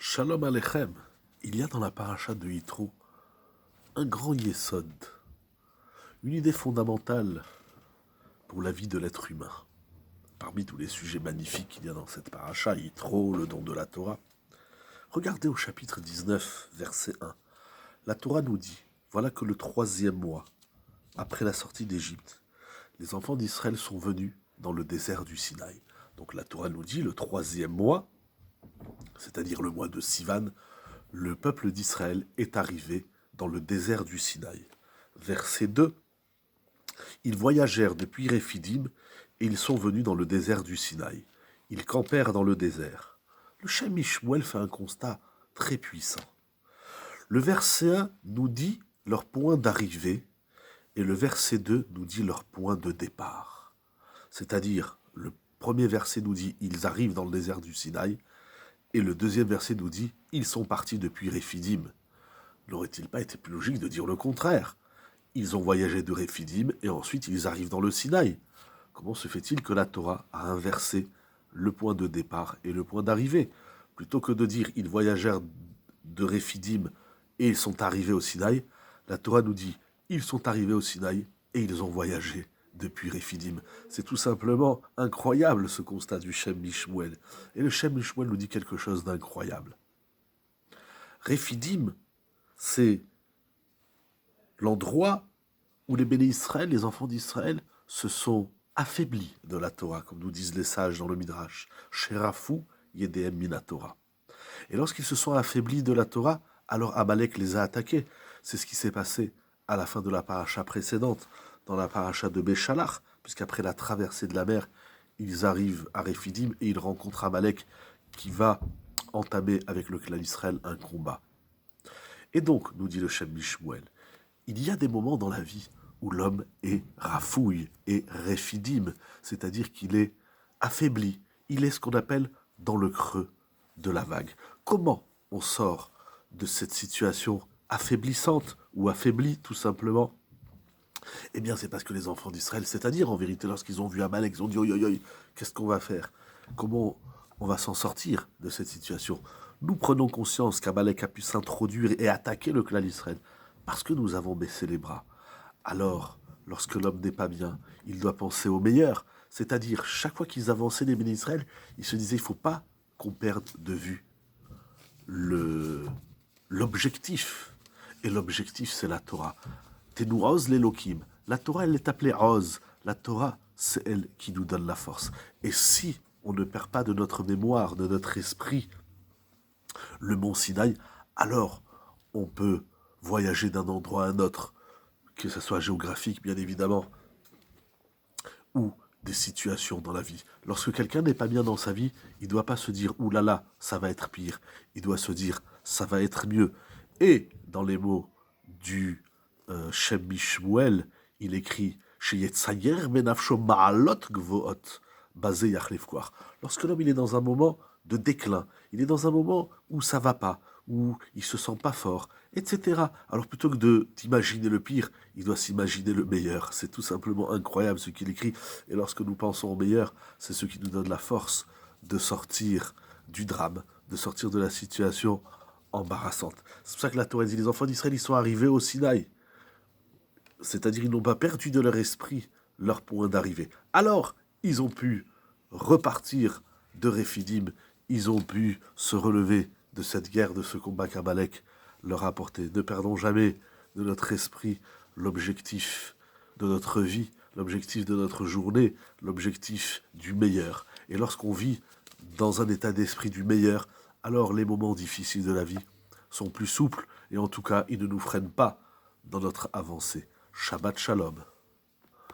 Shalom Aleichem, il y a dans la paracha de Yitro un grand yesod, une idée fondamentale pour la vie de l'être humain. Parmi tous les sujets magnifiques qu'il y a dans cette paracha, Yitro, le don de la Torah, regardez au chapitre 19, verset 1. La Torah nous dit, voilà que le 3e mois, après la sortie d'Égypte, les enfants d'Israël sont venus dans le désert du Sinaï. Donc la Torah nous dit, le 3e mois, c'est-à-dire le mois de Sivan, le peuple d'Israël est arrivé dans le désert du Sinaï. Verset 2. Ils voyagèrent depuis Réphidim et ils sont venus dans le désert du Sinaï. Ils campèrent dans le désert. Le Shem Mishmuel fait un constat très puissant. Le verset 1 nous dit leur point d'arrivée et le verset 2 nous dit leur point de départ. C'est-à-dire, le premier verset nous dit « ils arrivent dans le désert du Sinaï » et le deuxième verset nous dit « ils sont partis depuis Réphidim ». N'aurait-il pas été plus logique de dire le contraire? Ils ont voyagé de Réphidim et ensuite ils arrivent dans le Sinaï. Comment se fait-il que la Torah a inversé le point de départ et le point d'arrivée? Plutôt que de dire ils voyagèrent de Réphidim et ils sont arrivés au Sinaï, la Torah nous dit ils sont arrivés au Sinaï et ils ont voyagé depuis Réphidim. C'est tout simplement incroyable ce constat du Shem Mishmuel. Et le Shem Mishmuel nous dit quelque chose d'incroyable. Réphidim, c'est l'endroit où les béné Israël, les enfants d'Israël, se sont affaiblis de la Torah, comme nous disent les sages dans le Midrash. Sherafu Yedehem Mina Torah. Et lorsqu'ils se sont affaiblis de la Torah, alors Amalek les a attaqués. C'est ce qui s'est passé à la fin de la paracha précédente, dans la paracha de Béchalach, puisqu'après la traversée de la mer, ils arrivent à Réphidim et ils rencontrent Amalek qui va entamer avec le clan d'Israël un combat. Et donc, nous dit le Shem Mishmuel, il y a des moments dans la vie où l'homme est rafouille et Réphidim, c'est-à-dire qu'il est affaibli, il est ce qu'on appelle dans le creux de la vague. Comment on sort de cette situation affaiblissante ou affaiblie tout simplement? Eh bien c'est parce que les enfants d'Israël, c'est-à-dire en vérité lorsqu'ils ont vu Amalek, ils ont dit oi, oi, oi, qu'est-ce qu'on va faire? Comment on va s'en sortir de cette situation? Nous prenons conscience qu'Amalek a pu s'introduire et attaquer le clan d'Israël parce que nous avons baissé les bras. Alors, lorsque l'homme n'est pas bien, il doit penser au meilleur. C'est-à-dire, chaque fois qu'ils avançaient les béné Israël, ils se disaient, il ne faut pas qu'on perde de vue l'objectif. Et l'objectif, c'est la Torah. Tenu Oz l'Elokim. La Torah, elle est appelée Oz. La Torah, c'est elle qui nous donne la force. Et si on ne perd pas de notre mémoire, de notre esprit, le mont Sinaï, alors on peut voyager d'un endroit à un autre, que ce soit géographique, bien évidemment, ou des situations dans la vie. Lorsque quelqu'un n'est pas bien dans sa vie, il ne doit pas se dire « Ouh là là, ça va être pire ». Il doit se dire « Ça va être mieux ». Et dans les mots du Shem Mishmuel, il écrit « Sheyetzayer benafsho ma'alot gvoot » basé Yachlefkouar. Lorsque l'homme il est dans un moment de déclin, il est dans un moment où ça va pas, où il se sent pas fort, etc. Alors plutôt que d'imaginer le pire, il doit s'imaginer le meilleur. C'est tout simplement incroyable ce qu'il écrit. Et lorsque nous pensons au meilleur, c'est ce qui nous donne la force de sortir du drame, de sortir de la situation embarrassante. C'est pour ça que la Torah dit, les enfants d'Israël, ils sont arrivés au Sinaï. C'est-à-dire, ils n'ont pas perdu de leur esprit leur point d'arrivée. Alors, ils ont pu repartir de Réphidim, ils ont pu se relever de cette guerre, de ce combat qu'Amalek leur a apporté. Ne perdons jamais de notre esprit l'objectif de notre vie, l'objectif de notre journée, l'objectif du meilleur. Et lorsqu'on vit dans un état d'esprit du meilleur, alors les moments difficiles de la vie sont plus souples et en tout cas, ils ne nous freinent pas dans notre avancée. Shabbat Shalom.